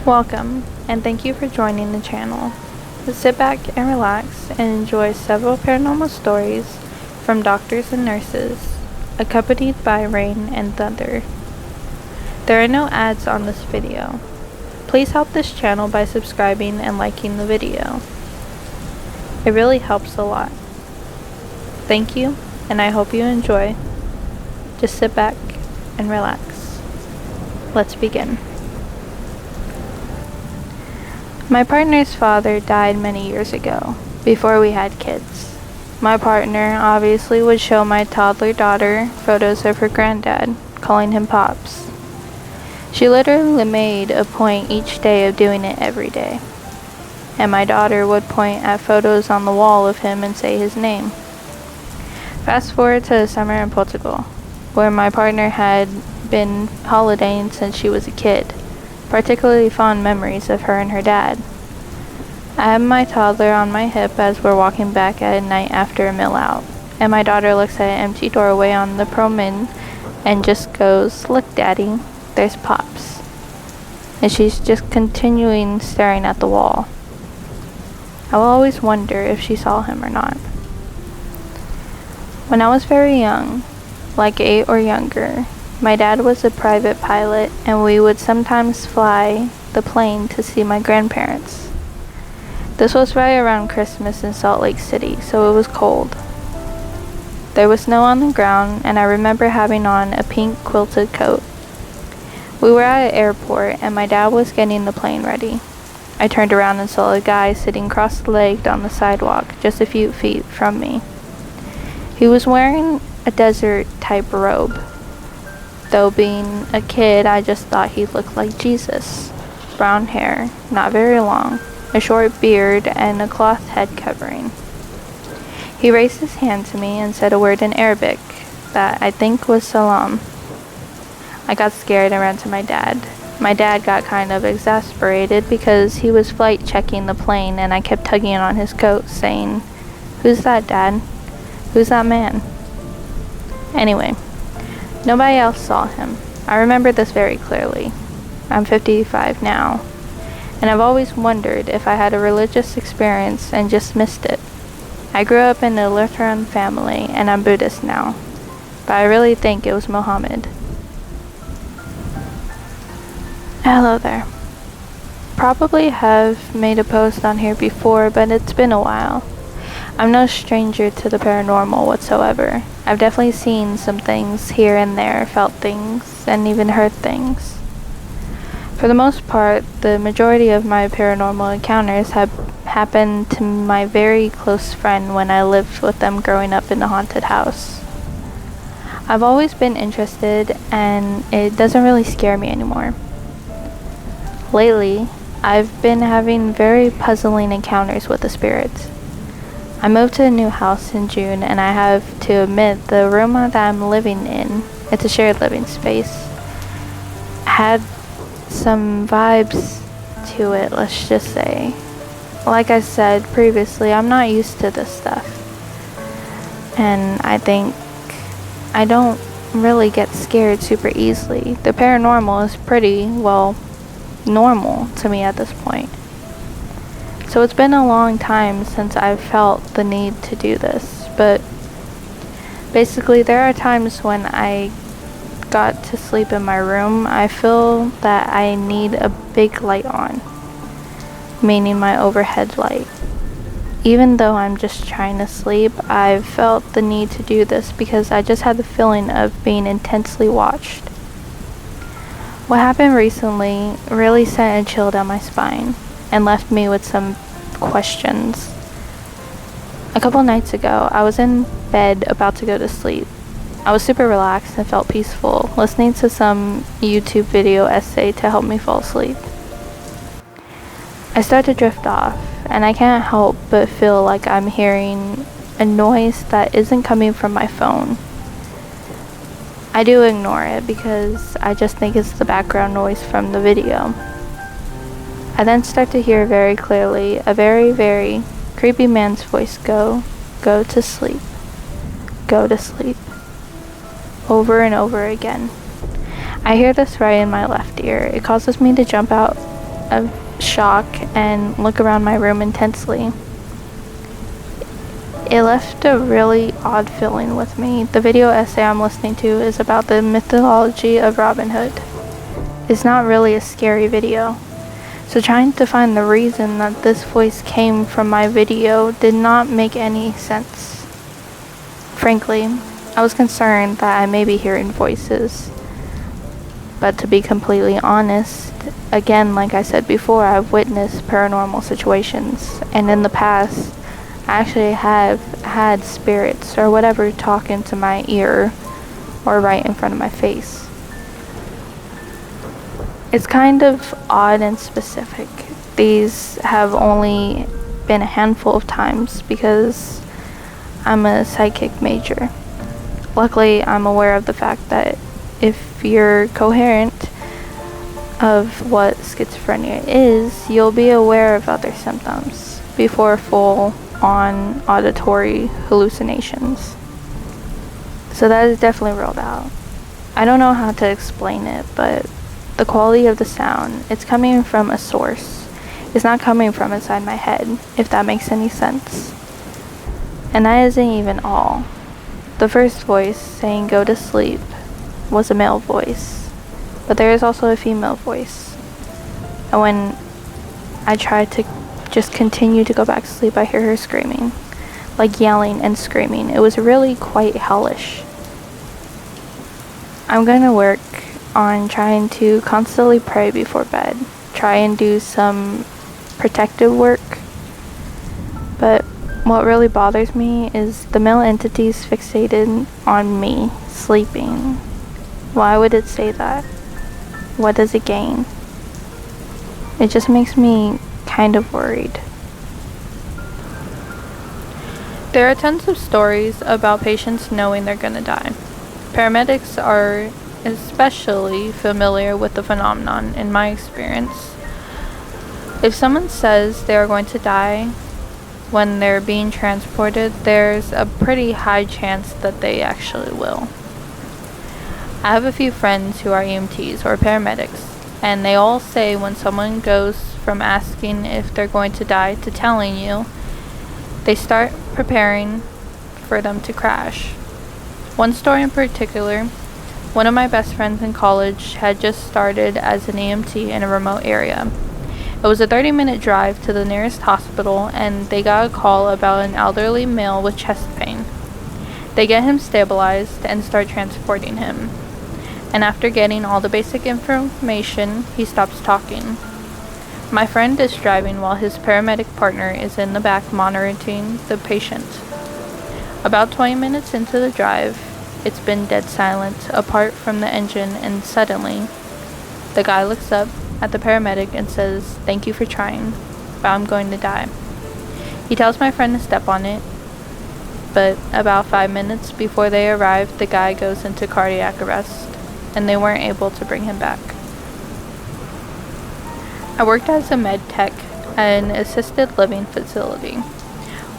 Welcome, and thank you for joining the channel. Sit back and relax and enjoy several paranormal stories from doctors and nurses, accompanied by rain and thunder. There are no ads on this video. Please help this channel by subscribing and liking the video. It really helps a lot. Thank you, and I hope you enjoy. Just sit back and relax. Let's begin. My partner's father died many years ago, before we had kids. My partner obviously would show my toddler daughter photos of her granddad, calling him Pops. She literally made a point each day of doing it every day. And my daughter would point at photos on the wall of him and say his name. Fast forward to the summer in Portugal, where my partner had been holidaying since she was a kid. Particularly fond memories of her and her dad. I have my toddler on my hip as we're walking back at night after a meal out, and my daughter looks at an empty doorway on the promenade and just goes, "Look, Daddy, there's Pops." And she's just continuing staring at the wall. I will always wonder if she saw him or not. When I was very young, like 8 or younger, my dad was a private pilot, and we would sometimes fly the plane to see my grandparents. This was right around Christmas in Salt Lake City, so it was cold. There was snow on the ground, and I remember having on a pink quilted coat. We were at an airport, and my dad was getting the plane ready. I turned around and saw a guy sitting cross-legged on the sidewalk, just a few feet from me. He was wearing a desert-type robe. Though being a kid, I just thought he looked like Jesus. Brown hair, not very long, a short beard, and a cloth head covering. He raised his hand to me and said a word in Arabic that I think was salam. I got scared and ran to my dad. My dad got kind of exasperated because he was flight checking the plane and I kept tugging on his coat saying, "Who's that, Dad? Who's that man?" Anyway. Nobody else saw him. I remember this very clearly. I'm 55 now, and I've always wondered if I had a religious experience and just missed it. I grew up in a Lutheran family, and I'm Buddhist now, but I really think it was Muhammad. Hello there. Probably have made a post on here before, but it's been a while. I'm no stranger to the paranormal whatsoever. I've definitely seen some things here and there, felt things, and even heard things. For the most part, the majority of my paranormal encounters have happened to my very close friend when I lived with them growing up in a haunted house. I've always been interested, and it doesn't really scare me anymore. Lately, I've been having very puzzling encounters with the spirits. I moved to a new house in June, and I have to admit the room that I'm living in, it's a shared living space, had some vibes to it, let's just say. Like I said previously, I'm not used to this stuff. And I think I don't really get scared super easily. The paranormal is pretty, well, normal to me at this point. So it's been a long time since I've felt the need to do this, but basically there are times when I got to sleep in my room, I feel that I need a big light on, meaning my overhead light. Even though I'm just trying to sleep, I've felt the need to do this because I just had the feeling of being intensely watched. What happened recently really sent a chill down my spine and left me with some questions. A couple nights ago, I was in bed about to go to sleep. I was super relaxed and felt peaceful, listening to some YouTube video essay to help me fall asleep. I start to drift off, and I can't help but feel like I'm hearing a noise that isn't coming from my phone. I do ignore it because I just think it's the background noise from the video. I then start to hear very clearly a very, very creepy man's voice go to sleep, go to sleep, over and over again. I hear this right in my left ear. It causes me to jump out of shock and look around my room intensely. It left a really odd feeling with me. The video essay I'm listening to is about the mythology of Robin Hood. It's not really a scary video. So trying to find the reason that this voice came from my video did not make any sense. Frankly, I was concerned that I may be hearing voices. But to be completely honest, again, like I said before, I've witnessed paranormal situations, and in the past, I actually have had spirits or whatever talk into my ear or right in front of my face. It's kind of odd and specific. These have only been a handful of times because I'm a psychic major. Luckily, I'm aware of the fact that if you're coherent of what schizophrenia is, you'll be aware of other symptoms before full-on auditory hallucinations. So that is definitely ruled out. I don't know how to explain it, but the quality of the sound, it's coming from a source. It's not coming from inside my head, if that makes any sense. And that isn't even all. The first voice saying go to sleep was a male voice, but there is also a female voice. And when I try to just continue to go back to sleep, I hear her screaming, like yelling and screaming. It was really quite hellish. I'm gonna work on trying to constantly pray before bed, try and do some protective work, but what really bothers me is the male entities fixated on me sleeping. Why would it say that? What does it gain? It just makes me kind of worried. There are tons of stories about patients knowing they're gonna die. Paramedics are especially familiar with the phenomenon in my experience. If someone says they are going to die when they're being transported, there's a pretty high chance that they actually will. I have a few friends who are EMTs or paramedics, and they all say when someone goes from asking if they're going to die to telling you, they start preparing for them to crash. One story in particular, one of my best friends in college had just started as an EMT in a remote area. It was a 30-minute drive to the nearest hospital, and they got a call about an elderly male with chest pain. They get him stabilized and start transporting him. And after getting all the basic information, he stops talking. My friend is driving while his paramedic partner is in the back monitoring the patient. About 20 minutes into the drive, it's been dead silent, apart from the engine, and suddenly, the guy looks up at the paramedic and says, "Thank you for trying, but I'm going to die." He tells my friend to step on it, but about 5 minutes before they arrive, the guy goes into cardiac arrest, and they weren't able to bring him back. I worked as a med tech at an assisted living facility.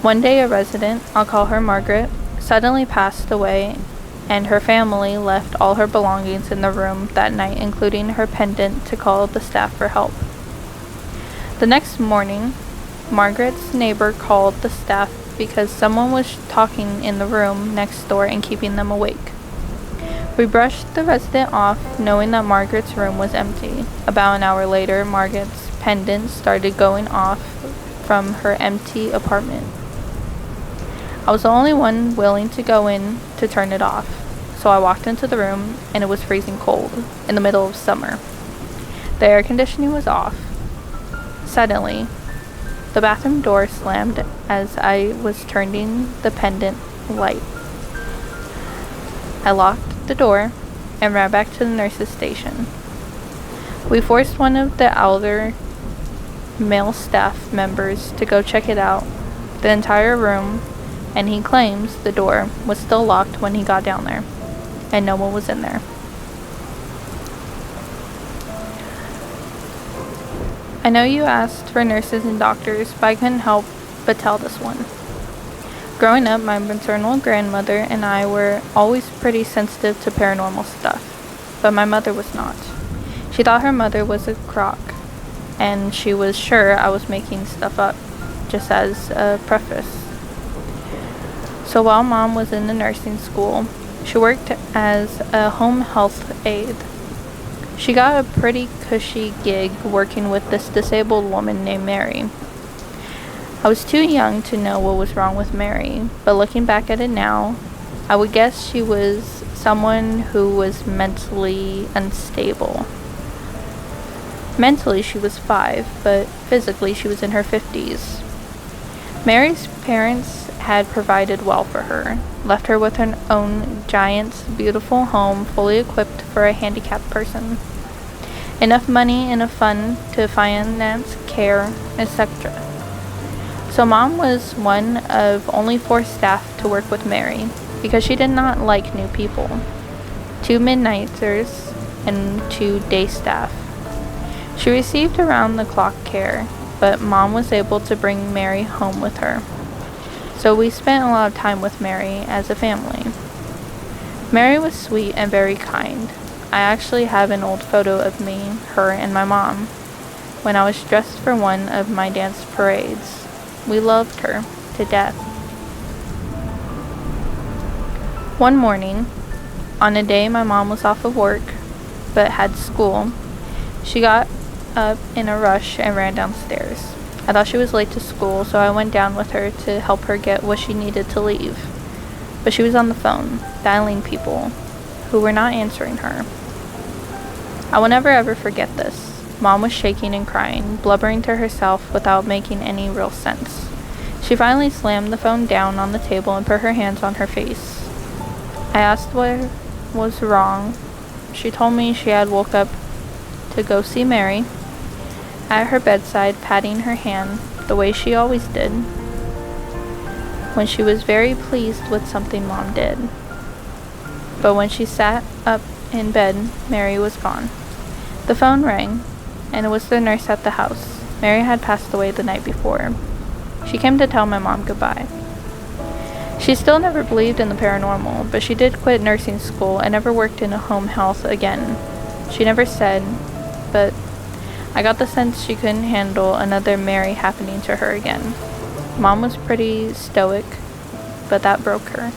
One day a resident, I'll call her Margaret, suddenly passed away, and her family left all her belongings in the room that night, including her pendant, to call the staff for help. The next morning, Margaret's neighbor called the staff because someone was talking in the room next door and keeping them awake. We brushed the resident off, knowing that Margaret's room was empty. About an hour later, Margaret's pendant started going off from her empty apartment. I was the only one willing to go in to turn it off, so I walked into the room, and it was freezing cold, in the middle of summer. The air conditioning was off. Suddenly, the bathroom door slammed as I was turning the pendant light. I locked the door and ran back to the nurse's station. We forced one of the elder male staff members to go check it out, the entire room, and he claims the door was still locked when he got down there, and no one was in there. I know you asked for nurses and doctors, but I couldn't help but tell this one. Growing up, my maternal grandmother and I were always pretty sensitive to paranormal stuff, but my mother was not. She thought her mother was a crock. and she was sure I was making stuff up, just as a preface. So while Mom was in the nursing school, she worked as a home health aide. She got a pretty cushy gig working with this disabled woman named Mary. I was too young to know what was wrong with Mary, but looking back at it now, I would guess she was someone who was mentally unstable. Mentally, she was 5, but physically, she was in her 50s. Mary's parents had provided well for her, left her with her own giant, beautiful home fully equipped for a handicapped person. Enough money and a fund to finance care, etc. So Mom was one of only 4 staff to work with Mary, because she did not like new people. 2 midnighters and 2 day staff. She received around-the-clock care, but Mom was able to bring Mary home with her. So we spent a lot of time with Mary as a family. Mary was sweet and very kind. I actually have an old photo of me, her, and my mom when I was dressed for one of my dance parades. We loved her to death. One morning, on a day my mom was off of work but had school, she got up in a rush and ran downstairs. I thought she was late to school, so I went down with her to help her get what she needed to leave. But she was on the phone, dialing people who were not answering her. I will never ever forget this. Mom was shaking and crying, blubbering to herself without making any real sense. She finally slammed the phone down on the table and put her hands on her face. I asked what was wrong. She told me she had woke up to go see Mary at her bedside, patting her hand the way she always did when she was very pleased with something Mom did. But when she sat up in bed, Mary was gone. The phone rang, and it was the nurse at the house. Mary had passed away the night before. She came to tell my mom goodbye. She still never believed in the paranormal, but she did quit nursing school and never worked in a home health again. She never said, but I got the sense she couldn't handle another Mary happening to her again. Mom was pretty stoic, but that broke her.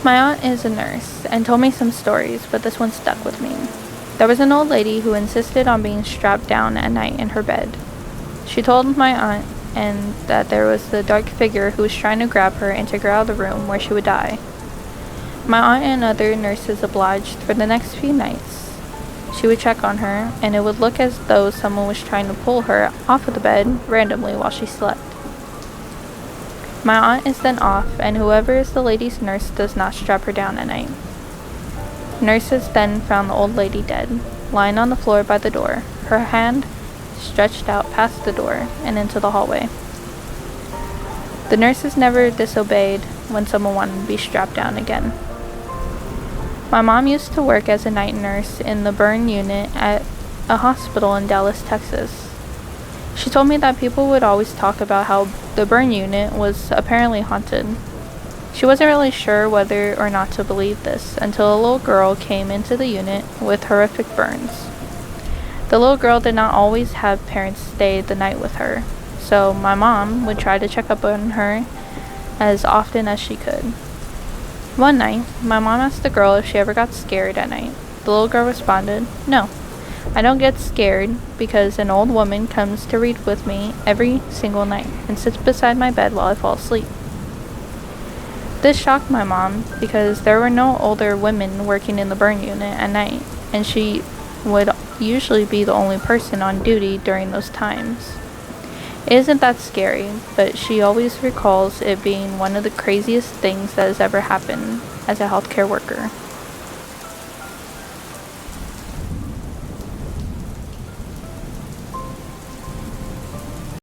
My aunt is a nurse and told me some stories, but this one stuck with me. There was an old lady who insisted on being strapped down at night in her bed. She told my aunt and that there was the dark figure who was trying to grab her and take her out of the room where she would die. My aunt and other nurses obliged for the next few nights. She would check on her, and it would look as though someone was trying to pull her off of the bed randomly while she slept. My aunt is then off, and whoever is the lady's nurse does not strap her down at night. Nurses then found the old lady dead, lying on the floor by the door, her hand stretched out past the door and into the hallway. The nurses never disobeyed when someone wanted to be strapped down again. My mom used to work as a night nurse in the burn unit at a hospital in Dallas, Texas. She told me that people would always talk about how the burn unit was apparently haunted. She wasn't really sure whether or not to believe this until a little girl came into the unit with horrific burns. The little girl did not always have parents stay the night with her, so my mom would try to check up on her as often as she could. One night, my mom asked the girl if she ever got scared at night. The little girl responded, "No, I don't get scared because an old woman comes to read with me every single night and sits beside my bed while I fall asleep." This shocked my mom because there were no older women working in the burn unit at night, and she would usually be the only person on duty during those times. It isn't that scary, but she always recalls it being one of the craziest things that has ever happened as a healthcare worker.